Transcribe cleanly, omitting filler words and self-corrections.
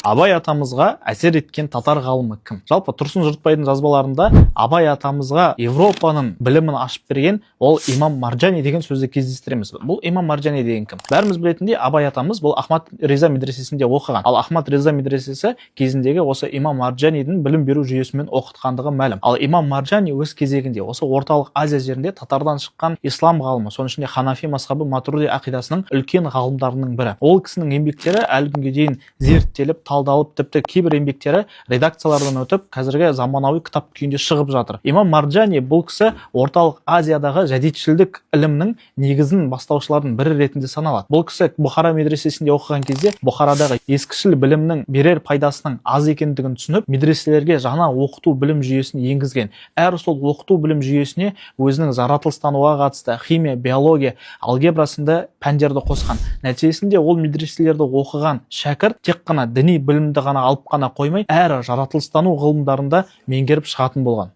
Абай атамызға әсер еткен татар ғалымы кім? Жалпы Тұрсын Жұртбайдың жазбаларында Абай атамызға Европаның білімін ашып берген ол имам Маржани деген сөзді кездестіреміз. Бұл имам Маржани деген кім? Бәріміз білетіндей, Абай атамыз бұл Ахмад Риза медресесінде оқыған. Ал Ахмад Риза медресесі кезіндегі осы имам Маржанидің білім беру жүйесімен оқытқандығы мәлім. Ал имам Маржани өз кезегінде осы орталық Азия жерінде татардан шыққан ислам ғалымы, соның ішінде Ханафи мазхабы, Матурidi ақидасының үлкен ғалымдарының бірі. Ол кісінің еңбектері әлі күнге дейін зерттеліп, талдалып, тіпті кейбір еңбектері редакциялардан өтіп, қазіргі заманауи кітап күйінде шығып жатыр. Имам Маржани бұл кісі орталық Азиядағы жәдитшілдік ілімнің негізін бастаушылардың бірі ретінде саналады. Бұл кісі Бұхара медресесінде оқыған кезде Бұхарадағы ескішіл білімнің берер пайдасының аз екендігін түсініп, медреселерге жаңа оқыту білім жүйесін енгізген. Әр сол оқыту білім жүйесіне өзінің жаратылыстануға қатысты химия, биология, алгебра сынды пәндерді қосқан. Нәтижесінде ол медреселерді оқыған шәкірт тек қана діни білімді ғана алып қана қоймай, әрі жаратылыстану ғылымдарында меңгеріп шығатын болған.